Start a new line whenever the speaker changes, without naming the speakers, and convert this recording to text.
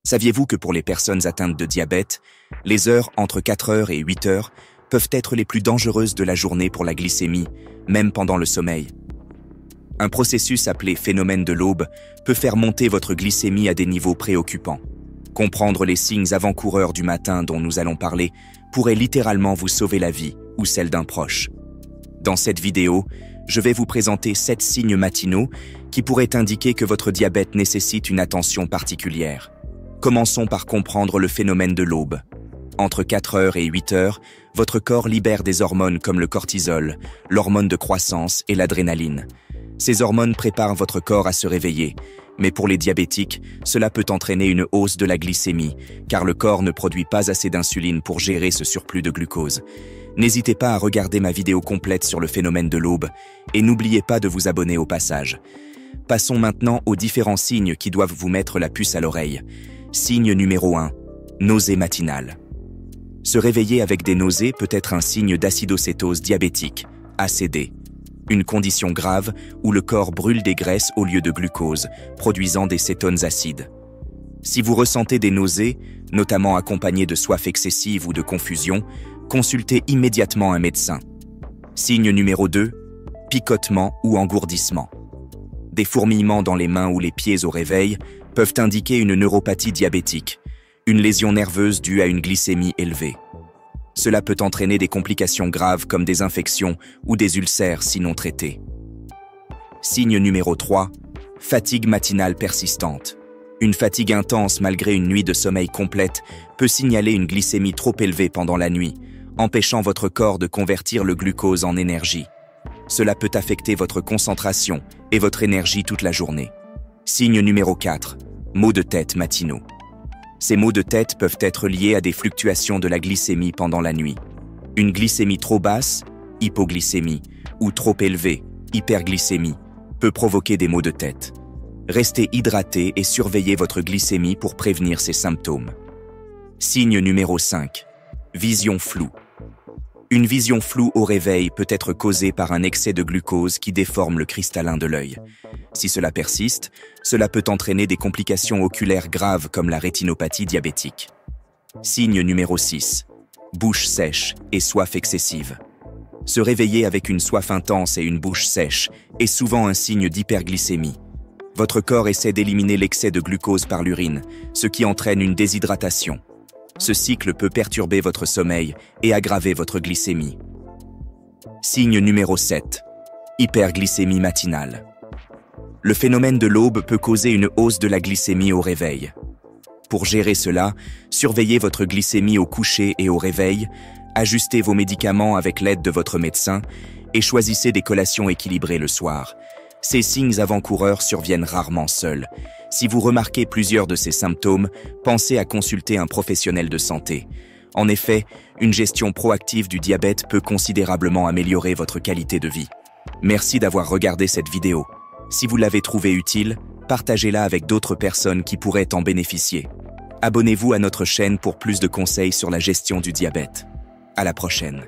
Saviez-vous que pour les personnes atteintes de diabète, les heures entre 4 heures et 8 heures peuvent être les plus dangereuses de la journée pour la glycémie, même pendant le sommeil? Un processus appelé phénomène de l'aube peut faire monter votre glycémie à des niveaux préoccupants. Comprendre les signes avant-coureurs du matin dont nous allons parler pourrait littéralement vous sauver la vie ou celle d'un proche. Dans cette vidéo, je vais vous présenter 7 signes matinaux qui pourraient indiquer que votre diabète nécessite une attention particulière. Commençons par comprendre le phénomène de l'aube. Entre 4 heures et 8 heures, votre corps libère des hormones comme le cortisol, l'hormone de croissance et l'adrénaline. Ces hormones préparent votre corps à se réveiller, mais pour les diabétiques, cela peut entraîner une hausse de la glycémie, car le corps ne produit pas assez d'insuline pour gérer ce surplus de glucose. N'hésitez pas à regarder ma vidéo complète sur le phénomène de l'aube, et n'oubliez pas de vous abonner au passage. Passons maintenant aux différents signes qui doivent vous mettre la puce à l'oreille. Signe numéro 1, nausée matinale. Se réveiller avec des nausées peut être un signe d'acidocétose diabétique, ACD, une condition grave où le corps brûle des graisses au lieu de glucose, produisant des cétones acides. Si vous ressentez des nausées, notamment accompagnées de soif excessive ou de confusion, consultez immédiatement un médecin. Signe numéro 2, picotement ou engourdissement. Des fourmillements dans les mains ou les pieds au réveil peuvent indiquer une neuropathie diabétique, une lésion nerveuse due à une glycémie élevée. Cela peut entraîner des complications graves comme des infections ou des ulcères si non traitées. Signe numéro 3, fatigue matinale persistante. Une fatigue intense malgré une nuit de sommeil complète peut signaler une glycémie trop élevée pendant la nuit, empêchant votre corps de convertir le glucose en énergie. Cela peut affecter votre concentration et votre énergie toute la journée. Signe numéro 4, maux de tête matinaux. Ces maux de tête peuvent être liés à des fluctuations de la glycémie pendant la nuit. Une glycémie trop basse, hypoglycémie, ou trop élevée, hyperglycémie, peut provoquer des maux de tête. Restez hydraté et surveillez votre glycémie pour prévenir ces symptômes. Signe numéro 5, vision floue. Une vision floue au réveil peut être causée par un excès de glucose qui déforme le cristallin de l'œil. Si cela persiste, cela peut entraîner des complications oculaires graves comme la rétinopathie diabétique. Signe numéro 6, bouche sèche et soif excessive. Se réveiller avec une soif intense et une bouche sèche est souvent un signe d'hyperglycémie. Votre corps essaie d'éliminer l'excès de glucose par l'urine, ce qui entraîne une déshydratation. Ce cycle peut perturber votre sommeil et aggraver votre glycémie. Signe numéro 7, hyperglycémie matinale. Le phénomène de l'aube peut causer une hausse de la glycémie au réveil. Pour gérer cela, surveillez votre glycémie au coucher et au réveil, ajustez vos médicaments avec l'aide de votre médecin et choisissez des collations équilibrées le soir. Ces signes avant-coureurs surviennent rarement seuls. Si vous remarquez plusieurs de ces symptômes, pensez à consulter un professionnel de santé. En effet, une gestion proactive du diabète peut considérablement améliorer votre qualité de vie. Merci d'avoir regardé cette vidéo. Si vous l'avez trouvée utile, partagez-la avec d'autres personnes qui pourraient en bénéficier. Abonnez-vous à notre chaîne pour plus de conseils sur la gestion du diabète. À la prochaine.